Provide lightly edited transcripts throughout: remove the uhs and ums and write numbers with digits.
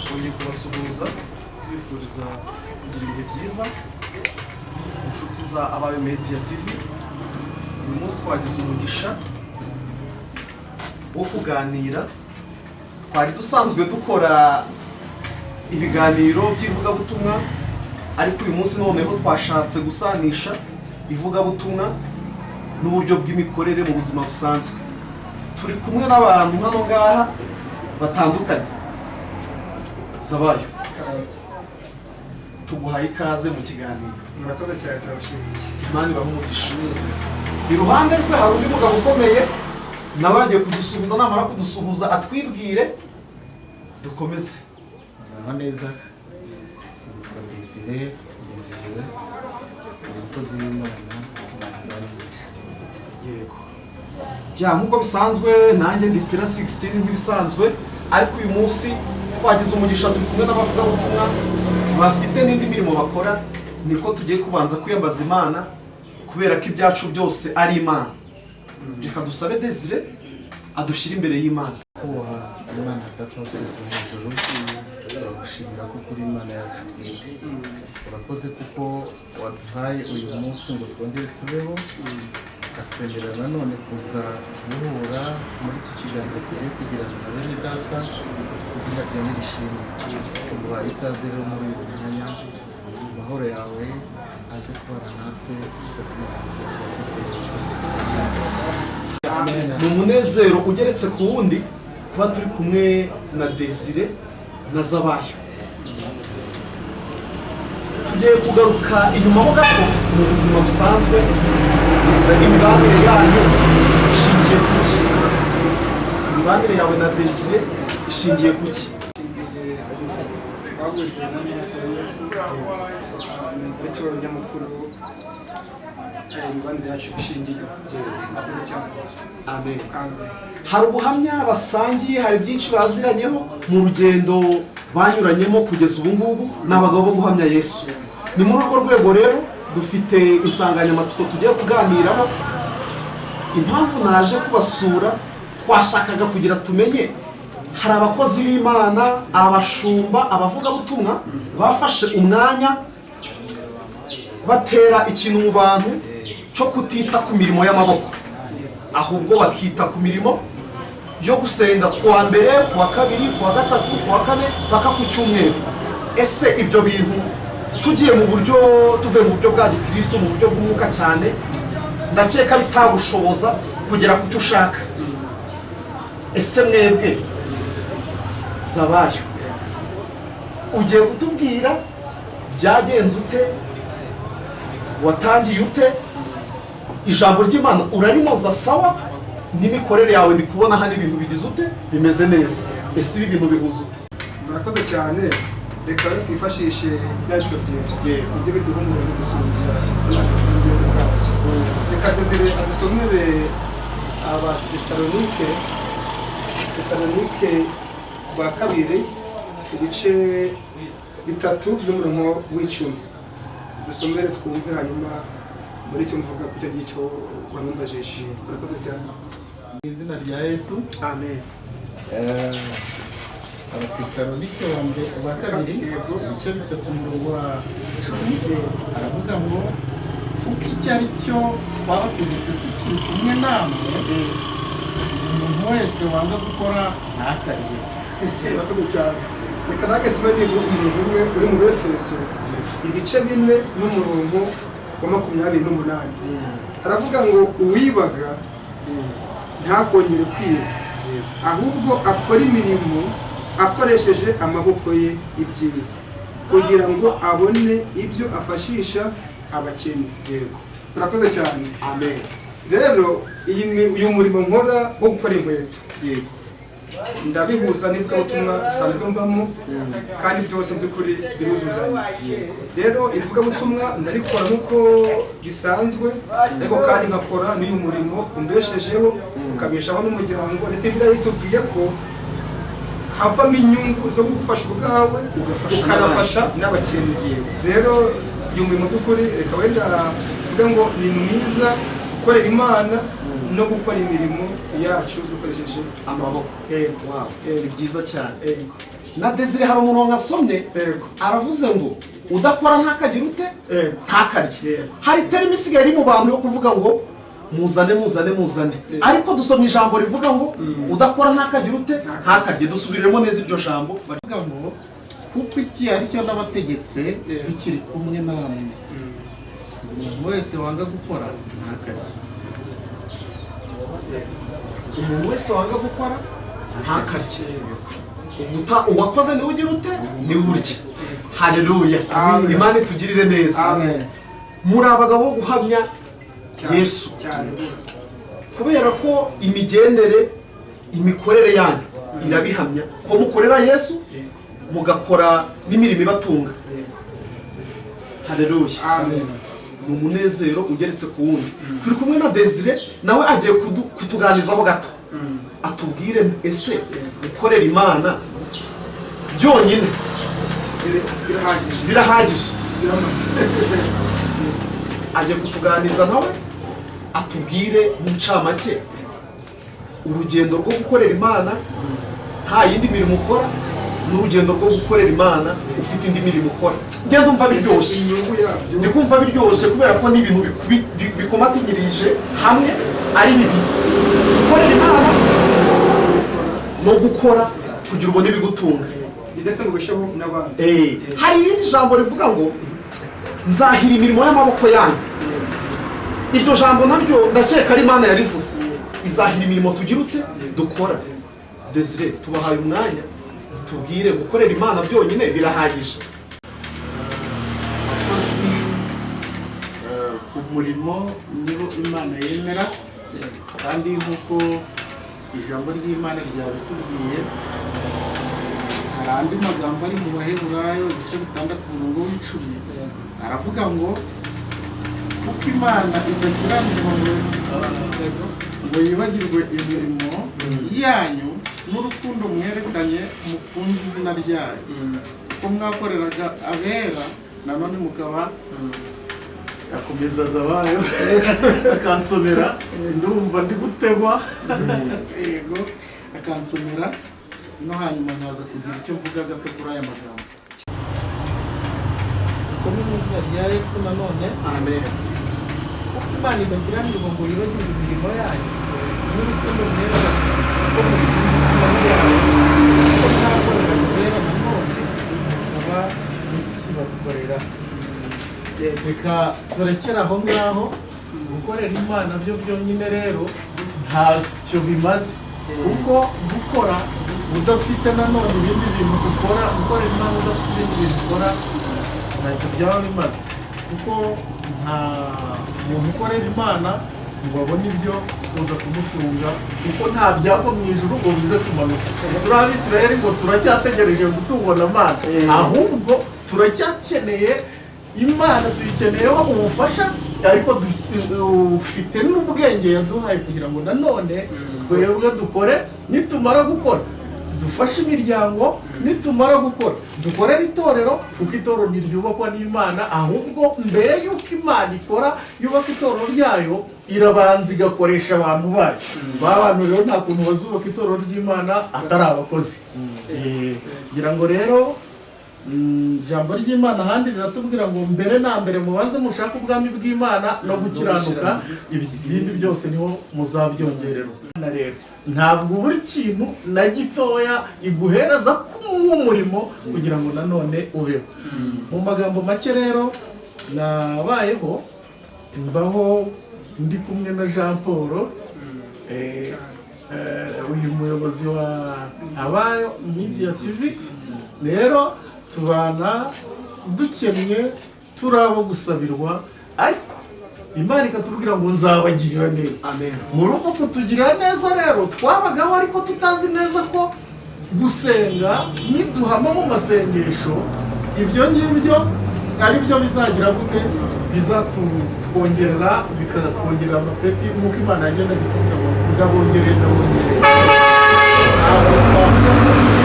twongeye kubasuhuza tubifuriza kugira ibihe byiza inshuti za Abayo Media TV. Uyu munsi twagize umugisha wo kuganira. Twari dusanzwe dukora ibiganiro by'ivugabutumwa, ariko uyu munsi noneho twashatse gusanisha ivugabutumwa n'uburyo bw'imikorere mu buzima busanzwe. Turi kumwe n'abantu hano ngaha batandukanye. Zabayo, tuguhaye ikaze mu kiganiro. Murakoze cyane, turabashimiye. Imana ibahe umugisha. Iruhande rwe hari undi mugabo ukomeye, nawe agiye kudusuhuza. Namara kudusuhuza atwibwire dukomeze. Muraho neza, nitwa Desire, umukozi w'Imana. Yego. Nk'uko bisanzwe nanjye ndi Pira 16 nk'ibisanzwe, ariko uyu munsi twagize umugisha turi kumwe n'abavugabutumwa bafite n'indi mirimo bakora. Niko tugiye kubanza kwiyambaza Imana, kubera ko ibyacu byose ari Imana. Reka dusabe Desire adushyire imbere y'Imana. Kubaha Imana Data wa twese mu ijuru, turagushimira ko kuri Imana yacu bwite. Urakoze kuko waduhaye uyu munsi ngo twongere tubeho, ukatwemerera nanone kuza guhura muri iki kiganiro tugiye kugirana na bene Data. Izina ryawe nishimwe. Tuguhaye ikaze rero muri uyu mwanya. Amahoro yawe aze kubana natwe, dusaba Ni umunezero ugeretse ku wundi kuba turi kumwe na Desire na Zabayo. Tugiye kugaruka inyuma ho gato mu buzima busanzwe. Ese imibanire yanyu ishingiye ku ki? Imibanire yawe na Desire ishingiye ku ki? twahujwe n'amaraso ya Yesu, bityo nyamukuru imibanire yacu ishingiye cyane. Amen. Hari ubuhamya basangiye, hari byinshi baziranyeho mu rugendo banyuranyemo kugeza ubu ngubu. Ni abagabo bo guhamya Yesu. Ni muri urwo rwego rero dufite insanganyamatsiko tugiye kuganiraho. Impamvu naje kubasura, twashakaga kugira tumenye, hari abakozi b'Imana, abashumba, abavugabutumwa bafashe umwanya batera ikintu mu bantu cyo kutita ku mirimo y'amaboko, ahubwo bakita ku mirimo yo gusenga kuwa mbere, kuwa kabiri, kuwa gatatu, kuwa kane, paka ku cyumweru. Ese ibyo bintu tugiye mu buryo, tuvuye mu buryo bwa Gikristo, mu buryo bw'umwuka cyane, ndakeka bitagushoboza kugera ku cyo ushaka. Ese mwebwe Zabayo, ugiye kutubwira byagenze ute, watangiye ute, ijambo ry'Imana urarinoza sawa, n'imikorere yawe ndi kubona hano ibintu bigize ute, bimeze neza. Ese ibi bintu bihuza ute? Murakoze cyane. Reka twifashishe ibyanditswe byinshi ibyo biduha umuriro gusubiza ubugingo bwacu. Reka Desire adusomere Abatesalonike rwa kabiri ibice 3 n'umurongo w'10. Dusomere twumve, hanyuma muri icyo mvuga ku cyo ngicyo warumbajije. Murakoze cyane. Mu izina rya Yesu, amen. Abatesalonike wa kabiri ibice 3 umurongo wa 10 aravuga ngo kuko icyo ari cyo twabategetse tukiri kumwe namwe, umuntu wese wanga gukora ntakariye. Murakoze cyane. Reka nange sibe nibura umuntu umwe uri mu Efeso ibice 4 n'umurongo wa 28. Aravuga ngo uwibaga ntakongere kwiba, ahubwo akora imirimo akoresheje amaboko ye ibyiza, kugira ngo abone ibyo afashisha abakene. Yego. Murakoze cyane. Amen. Rero uyu murimo nkora wo gukora inkweto, Yego, ndabihuza n'ivugabutumwa dusanzwe mbamo, kandi byose by'ukuri biruzuzanya. Rero ivugabutumwa ndarikora nk'uko bisanzwe, ariko kandi nkakora n'uyu murimo umbeshejeho, ukabeshaho n'umuryango. Ndetse Bibiliya itubwiye ko havamo inyungu zo kugufasha ubwawe, ukanafasha n'abakene. Rero uyu murimo by'ukuri reka wenda uvuge ngo ni mwiza gukorera Imana no gukora imirimo yacu dukoresheje amaboko. Yego. Wow. Ni byiza cyane. Yego. na Desire hari umuntu wasomye aravuze ngo udakora ntakagire ute ntakarye. Hari terimi isigaye iri mu bantu yo kuvuga ngo muzane muzane muzane, ariko dusomye ijambo rivuga ngo udakora ntakagire ute ntakarye. Dusubiremo neza iryo jambo bavuga ngo kuko iki ari cyo nabategetse tukiri kumwe namwe, umuntu wese wanga gukora ntakarye. Umuntu wese wanga gukora ntakarye. Uwakoze niwe ugira ute niwe urya. Haleluya, Imana itugirire neza. Muri abagabo bo guhamya Yesu, kubera ko imigendere imikorere yanyu irabihamya ko mukorera Yesu mugakora n'imirimo ibatunga. Haleluya, ni umunezero ugeretse ku wundi. Turi kumwe na Desire, nawe agiye kutuganizaho gato, atubwire ese gukorera Imana byonyine birahagije. Agiye kutuganiza nawe atubwire mu ncamake urugendo rwo gukorera Imana nta yindi mirimo ukora, n'urugendo rwo gukorera Imana ufite indi mirimo ukora. Ngenda umva biryoshye, ndi kumva biryoshye kubera ko ni ibintu bikomatanyirije hamwe ari bibiri: gukorera Imana no gukora kugira ubone ibigutunga ndetse ngo ubesheho n'abandi. Hari irindi jambo rivuga ngo nzahira imirimo y'amaboko yanyu. Iryo jambo naryo ndakeka ari Imana yarivuze, izahira imirimo tugira ute dukora. Desire, tubahaye umwanya tubwire gukorera Imana byonyine birahagije. Abakozi ku murimo nibo Imana yemera, kandi nk'uko ijambo ry'Imana ryabitubwiye, hari andi magambo ari mu Baheburayo ibice 6:10 aravuga ngo kuko Imana idakiranirwa ngo yibagirwe imirimo yanyu n'urukundo mwerekanye mukunze izina ryayo, ko mwakoreraga abera nanone mukaba akomeza zabayo akansomera, ndumva ndi gutegwa yego akansomera no hanyuma nkaza kugira icyo mvuga gato kuri aya magambo. Dusome mu izina rya Yesu nanone. Amen. Kuko Imana idakiranirwa ngo yibagirwe imirimo yanyu n'urukundo mwerekanye ko mukunze izina ryayo, ko mwakoreraga abera nanone mukaba mukibakorera. Reka turekere aho ngaho. Gukorera Imana byo byonyine rero ntacyo bimaze, kuko gukora udafite nanone ibindi bintu ukora, gukorera Imana udafite ibindi bintu ukora ntacyo byaba bimaze, kuko nta muntu ukorera Imana ngo abone ibyo kuza kumutunga, kuko nta byava mu ijuru ngo bize kumanuka. Turi Abisirayeli ngo turacyategereje gutungwa na Mana, ahubwo turacyakeneye Imana, tuyikeneyeho ubufasha, ariko dufite n'ubwenge yaduhaye kugira ngo nanone twebwe dukore. Nitumara gukora dufashe imiryango, nitumara gukora dukorera itorero, kuko itorero ntiryubakwa n'Imana, ahubwo mbere y'uko Imana ikora yubaka itorero ryayo irabanza igakoresha abantu bayo. Ba bantu rero nta kuntu bazubaka itorero ry'Imana atari abakozi. Ngira ngo rero ijambo ry'Imana ahandi riratubwira ngo mbere na mbere mubanze mushaka ubwami bw'Imana no gukiranuka, ibindi byose niho muzabyongererwa. Rero ntabwo buri kintu na gitoya iguhereza k'umurimo kugira ngo nanone ubeho. Mu magambo make rero nabayeho mbaho ndi kumwe na Jean Paul, uyu muyobozi wa Abayo Media TV. Rero tubana dukennye, turi abo gusabirwa, ariko Imana ikatubwira ngo nzabagirira neza. Muri uko kutugirira neza rero twabagaho, ariko tutazi neza ko gusenga niduhama mu masengesho ibyo ngibyo ari byo bizagira gute, bizatwongerera, bikatwongerera amapeti, nk'uko Imana yagenda itubwira ngo ndabongereye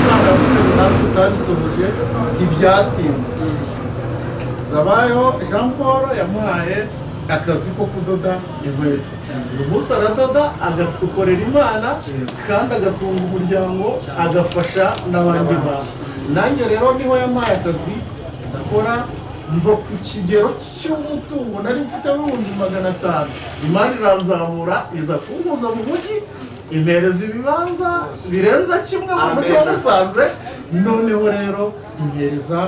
Imana yavuze ngo natwe tutabisohoje ntibyatinze. Zabayo Jean Paul yamuhaye akazi ko kudoda inkweto. Uyu munsi aradoda, agakorera Imana, kandi agatunga umuryango, agafasha n'abandi bantu. nanjye rero niho yampaye akazi ndakora mva ku kigero cy'umutungo nari mfite w'ibihumbi 500. Imana iranzamura iza kunkuza mu mujyi impereza ibibanza birenza kimwe mu mujyi wa Musanze, noneho rero impereza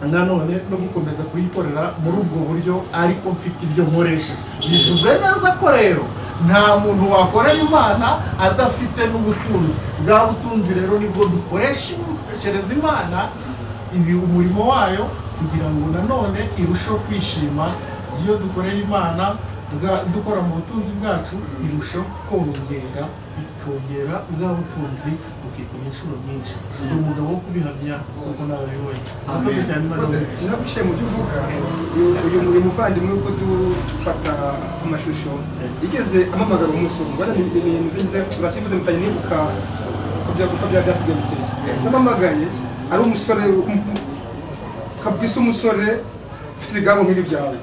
nanone no gukomeza kuyikorera muri ubwo buryo ariko mfite ibyo nkoresheje. Bivuze neza ko rero nta muntu wakorera Imana adafite n'ubutunzi. Bwa butunzi rero nibwo dukoreshereza Imana umurimo wayo kugira ngo nanone irusheho kwishima. Iyo dukoreye Imana dukora mu butunzi bwacu irushaho kongera ikongera bwa butunzi bukikuba inshuro nyinshi. Ndi umugabo wo kubihamya kuko nabibonye. Akoze cyane Imana naguciye mu byo uvuga. Uyu muvandimwe uko dufata amashusho igeze amamagara umusoro bwana ni nziza bakivuze mutanye nibuka ko byatugendekeye. Namamagaye ari umusore kabisa, umusore ufite ibigango nk'ibi byawe,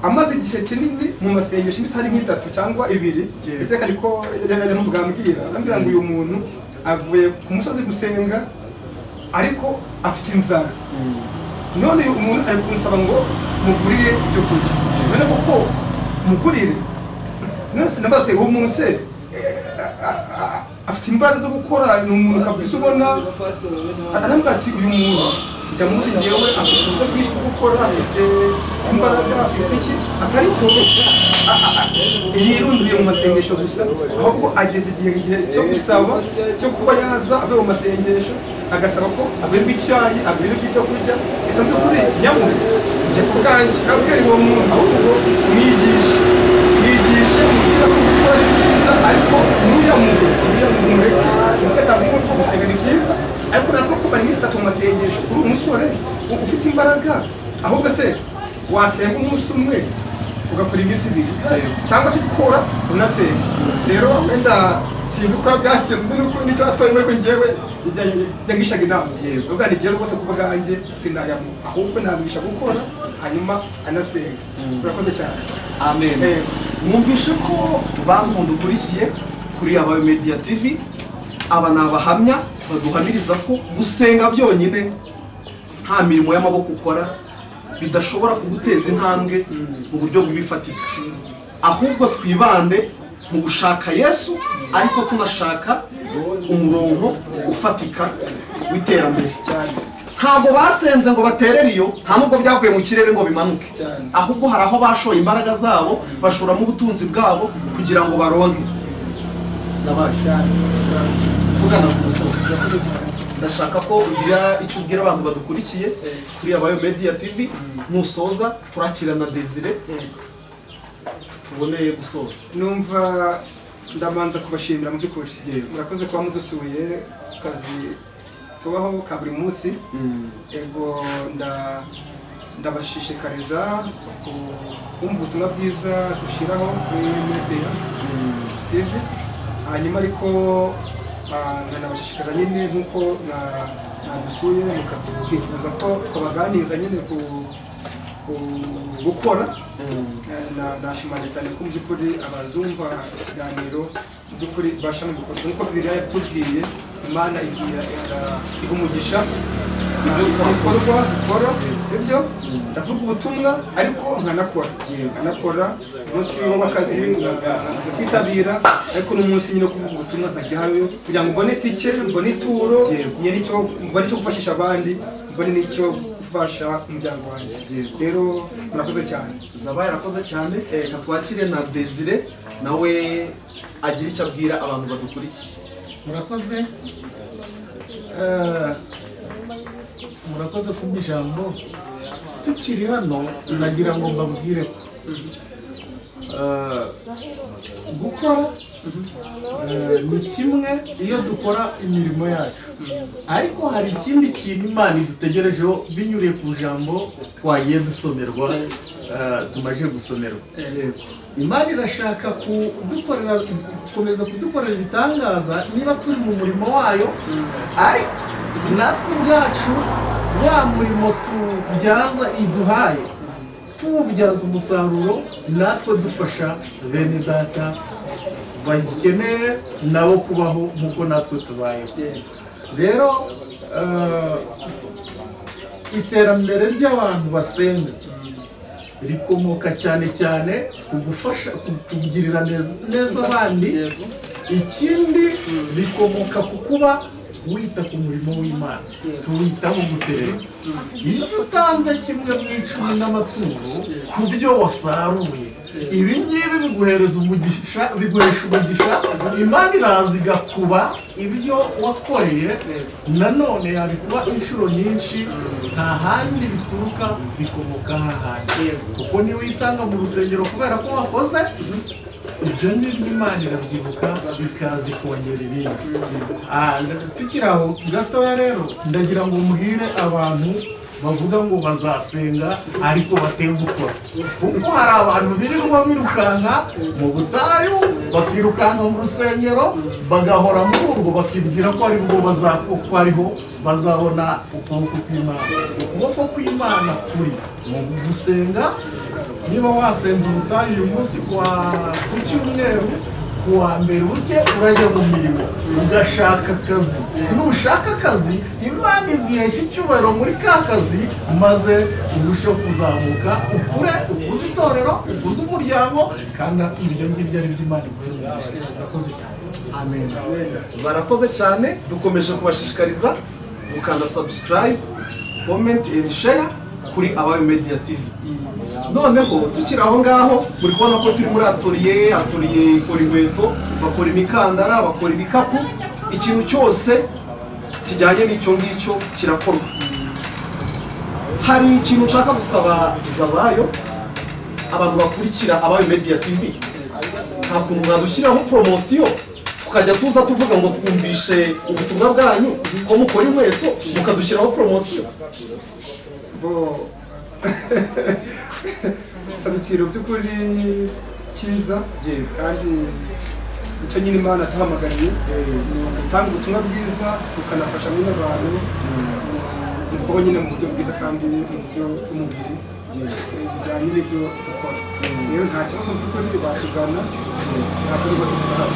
amaze igihe kinini mu masengesho imisari nk'itatu cyangwa 2, ndetse ariko yanamubwambwira ambwira ngo uyu muntu avuye ku musozi gusenga ariko afite inzara, none uyu muntu ari kunsaba ngo mugurire ibyo kurya. None koko mugurire, none sinamaze uwo muntu se afite imbaraga zo gukora, ni umuntu kabisa ubona arambwira ati uyu muntu ndamuzi ngewe afite uburyo bwinshi bwo gukora, afite imbaraga, afite iki, atari ko yirunduriye mu masengesho gusa, ahubwo ageze igihe cyo gusaba, cyo kuba yaza avuye mu masengesho agasaba ko agurirwa icyayi, agurirwa ibyo kurya. Ese mu by'ukuri nyamwe njye ku bwanjye nabwira uwo muntu ahubwo mwigishe mubwira ko gukora ari byiza, ariko mureke atabwirwa gusenga ni byiza, ariko ntabwo ko bari iminsi 3 mu masengesho uri umusore ufite imbaraga, ahubwo se wasenga umunsi umwe ugakora iminsi 2 cyangwa se gukora unasenga. Rero wenda sinzi uko byakigeze n'icyo atoye muri ngewe yagishaga inama, ubwo ni byo rwose ku bwanjye sinayamu, ahubwo nabwisha gukora hanyuma anasenga. Urakoze cyane. Amen. Mwumvishe ko bantu dukurikiye kuri Abayo Media TV, aba ni abahamya baduhamiriza ko gusenga byonyine nta mirimo y'amaboko ukora bidashobora kuguteza intambwe mu buryo bw'ibifatika, ahubwo twibande mu gushaka Yesu ariko tunashaka umurongo ufatika w'iterambere. Ntabwo basenze ngo baterere iyo, nta nubwo byavuye mu kirere ngo bimanuke, ahubwo hari aho bashoye imbaraga zabo, bashoramo ubutunzi bwabo kugira ngo baronke. Zabaye cyane tugana ku musozi, ndashaka ko ugira icyo ubwira abantu badukurikiye kuri Abayo Media TV. Nusoza turakirana Desire tuboneye gusoza. Numva ndabanza kubashimira mu by'ukuri, murakoze kuba mudusuye kazi tubaho ka buri munsi. Ego ndabashishikariza kumva ubutumwa bwiza dushyiraho kuri Media TV, hanyuma ariko nkanabashishikariza nyine nk'uko mwadusuye mukifuza ko twabaganiriza nyine ku gukora. Nashimangira cyane ko mu by'ukuri abazumva ikiganiro mu by'ukuri basha no gukora nk'uko Bibiliya yatubwiye. Imana iha umugisha ibikorwa sibyo, ndavuga ubutumwa ariko nkanakora umunsi w'akazi kwitabira, ariko n'umunsi nyine kuvuga ubutumwa nkajyayo kugira ngo mbone tike, mbone ituro, mbone icyo gufashisha abandi, mbone n'icyo gufasha umuryango wanjye. Rero murakoze cyane. Zabaye arakoze cyane. Twakire na Desire nawe agira icyo abwira abantu badukurikiye. Murakoze ku ijambo. Tukiri hano nagira ngo mbabwire ko gukora ni kimwe iyo dukora imirimo yacu, ariko hari ikindi kintu Imana idutegerejeho binyuriye ku jambo twagiye dusomerwa, tumaje gusomerwa. Imana irashaka gukomeza kudukorera ibitangaza niba turi mu murimo wayo, ariko natwe ubwacu wa murimo tubyaza iduhaye tuwubyaza umusaruro, natwe dufasha bene data bagikeneye nabo kubaho nk'uko natwe tubayeho. Rero iterambere ry'abantu basenga rikomoka cyane cyane ku gufasha kugirira neza abandi. Ikindi rikomoka ku kuba wita ku murimo w'Imana, tuwitaho gutera. Iyo utanze kimwe mu 10 n'amaturo ku byo wasaruye, ibi ngibi biguhereza umugisha, biguhesha umugisha, Imana iraza igakuba ibyo wakoreye, nanone yabikuba inshuro nyinshi, nta handi bituruka, bikomoka hahandi. Kuko niyo witanga mu rusengero kubera ko wakoze, ibyo ngibyo Imana irabyibuka ikaza ikongera ibindi. Tukiri aho gatoya rero, ndagira ngo mbwire abantu bavuga ngo bazasenga ariko batengukora, kuko hari abantu birirwa birukanka mu butayu, bakirukanka mu rusengero, bagahora muri urwo, bakibwira ko ari bwo ariho bazabona ukuboko kw'Imana. Ukuboko kw'Imana kuri mu gusenga. Niba wasenze ubutayu uyu munsi ku cyumweru, ku wa mbere uke urajya mu mirimo ugashaka akazi. Nushaka akazi, Imana izihesha icyubahiro muri ka kazi, maze urusheho kuzamuka, ukure, ukuze itorero, ukuze umuryango, kandi ibyo ngibyo ari byo Imana iguha. Urakoze cyane. Amen. Barakoze cyane. Dukomeje kubashishikariza gukanda subscribe, comment and share kuri Abayo Media TV. Noneho tukiri aho ngaho, muri kubona ko turi muri atelier ikora inkweto, bakora imikandara, bakora ibikapu, ikintu cyose kijyanye n'icyo ngicyo kirakorwa. Hari ikintu nshaka gusaba Zabayo, abantu bakurikira Abayo Media TV, nta kuntu mwadushyiraho promosiyo tukajya tuza tuvuga ngo twumvishe ubutumwa bwanyu ko mukora inkweto, mukadushyiraho promosiyo. Sabitiro by'ukuri cyiza kandi icyo nyine Imana tuhamagariye ni gutanga ubutumwa bwiza, tukanafasha nyine abantu mu bwonko nyine mu buryo bwiza kandi mu buryo bw'umubiri bijyanye n'ibyo dukora. Rero nta kibazo by'ukuri basugana, ntabwo rwose turahari.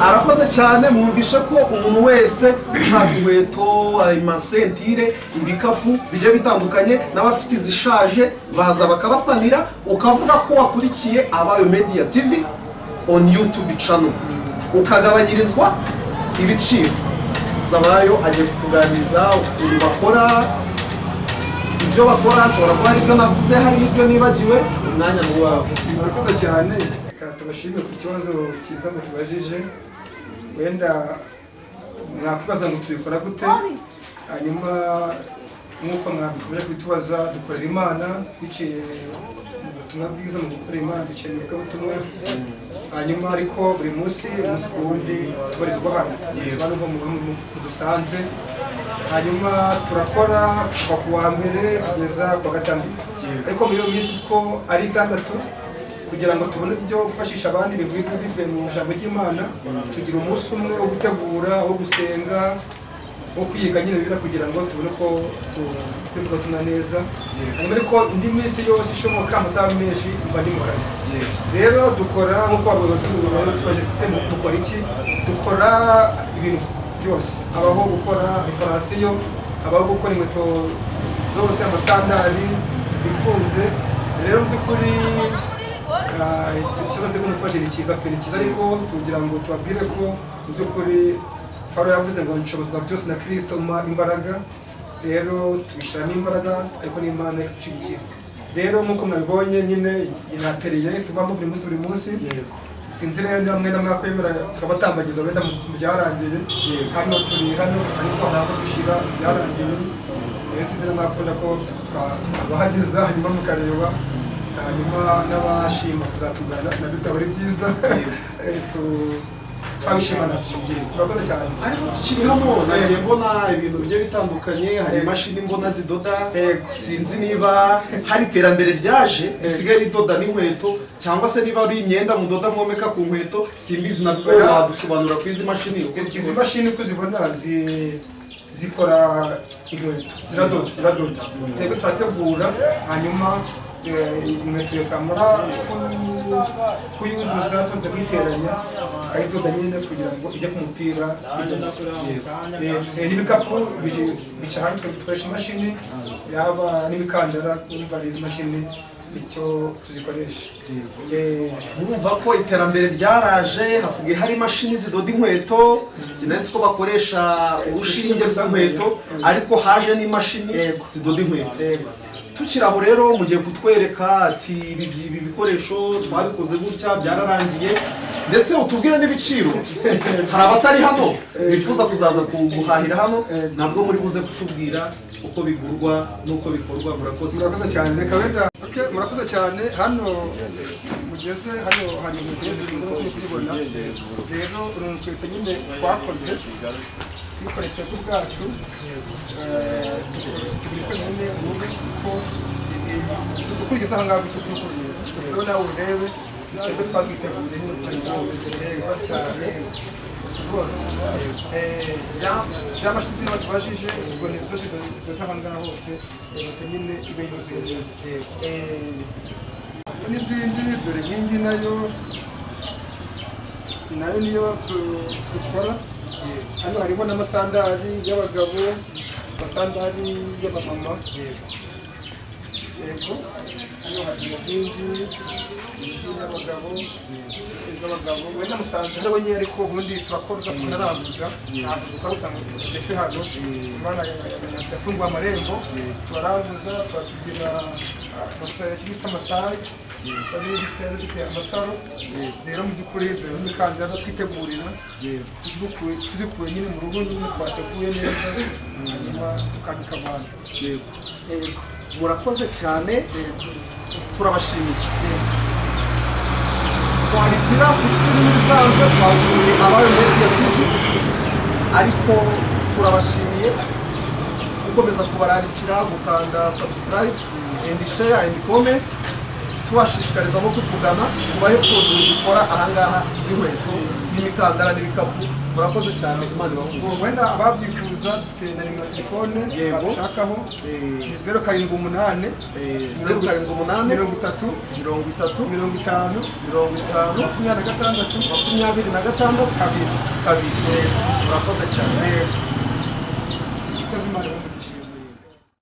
Arakoze cyane. Mwumvishe ko umuntu wese ushaka inkweto, amasentire, ibikapu bigiye bitandukanye, n'abafite izishaje baza bakabasanira, ukavuga ko wakurikiye Abayo Media TV on YouTube channel, ukagabanyirizwa ibiciro. Zabayo agiye kutuganiriza ukuntu bakora ibyo bakora. Nshobora kuba ari ibyo navuze, hari n'ibyo nibagiwe. Umwanya ni uwawe. Murakoze cyane. Tubashimire ku kibazo cyiza ngo tubajije. Wenda mwakwibaza ngo tubikora gute, hanyuma nk'uko mwabikomeje kubitubaza, dukorera Imana biciye mu butumwa bwiza, mu gukorera Imana biciye mu ivugabutumwa. Hanyuma ariko buri munsi ku wundi tubarizwa hano nko mu dusanze. Hanyuma turakora kuva ku wa mbere kugeza ku wa gatandatu, ariko muri iyo minsi uko ari 6 kugira ngo tubone ibyo gufashisha abandi bivuye mu ijambo ry'Imana, tugira umunsi umwe wo gutegura, wo gusenga, wo kwiga nyine Bibiliya kugira ngo tubone ko twivuga neza. Hanyuma ariko indi minsi yose ishoboka amasaha menshi mba ndi mu kazi. Rero dukora nk'uko abayobozi tubaje dukora iki, dukora ibintu byose. Abaho gukora reparasiyo, abaho gukora inkweto zose, amasandari zifunze. Rero by'ukuri ikibazo cyo gutwaje ni cyiza pe, ni cyiza, ariko tugira ngo tubabwire ko mu by'ukuri Pawulo yavuze ngo nshobozwa byose na Kristo umpa imbaraga. Rero tubishiramo imbaraga, ariko n'Imana ikadushigikira. Rero nk'uko mwabibonye nyine inateriye tubamo buri munsi. Sinzi rero namwe namwakwemera tukabatambagiza wenda mu byarangiye. Hano turi hano, ariko ntabwo dushira byarangiye. Sinzi namwakunda ko twabahageza hanyuma mukareba, hanyuma n'abashima kuzatugana nabyo byaba ari byiza. Twabishima nabyo. Turakoze cyane. Ariko tukiri hano nagiye mbona ibintu bigiye bitandukanye, hari imashini mbona zidoda. Sinzi niba hari iterambere ryaje risigaye ridoda n'inkweto, cyangwa se niba ari imyenda mudoda mwomeka ku nkweto, simbizi nabwo wadusobanura kuri izi mashini. Izi mashini uko zibona zikora inkweto, ziradoda. Twebwe turategura, hanyuma inkweto twamara kuyuzuza tuze kuyiteranya tukayidoda nyine kugira ngo ijye ku mupira n'ibikapu bica hanze dukoresha imashini yaba n'imikandara kumva izi mashini icyo tuzikoresha. Urumva ko iterambere ryaraje hasigaye hari imashini zidoda inkweto kinetse ko bakoresha urushinge rw'inkweto ariko haje n'imashini zidoda inkweto. Tukiri aho rero mugiye kutwereka ati ibi bikoresho twabikoze gutya byararangiye ndetse utubwire n'ibiciro. Hari abatari hano bifuza kuzaza guhahira hano ntabwo muri buze kutubwira uko bigurwa n'uko bikorwa. Murakoze cyane. Reka wenda murakoze cyane. Hano mugeze hano hari inkweto ziri kubibona rero urukweto nyine twakoze twikoreye twebwe ubwacu tugurikwe nyine ububi kuko ukurikiza aha ngaha gusa rero nawe urebe twebwe twatwiteguriye n'ibiceri neza cyane rwose. Bya mashini batubashije ubwo nizo zidoda aha ngaha hose inkweto nyine ibe yuzuye neza. N'izindi dore nk'ingi nayo niyo dukora. Hano hariho n'amasandari y'abagabo, amasandari y'abamama. Yego, hano hari inkingi y'abagabo, iz'abagabo. Wenda musanze hariho nyine ariko ubundi turakora tunaraguza. Ntabwo dukora usanga dufite hano. Imana yafunguye amarembo, turaranguza, tukagira amasari. Dufite amasaro rero mu by'ukuri n'imikandara twitegurira tuzikuye nyine mu rugo nyine twateguye neza hanyuma tukambika abantu. Murakoze cyane, turabashimiye. Twari Pirasi nk'ibisanzwe twasuye abayo Media TV ariko turabashimiye gukomeza kubararikira gukanda subscribe and share and comment. Tubashishikariza no kutugana tubahe produit dukora ahangaha z'inkweto n'imikandara n'ibikapu. Murakoze cyane. Imana ibahumure. Wenda ababyifuza dufite na nimero telefone bashakaho 078 078 30 26 kabiri. Murakoze cyane.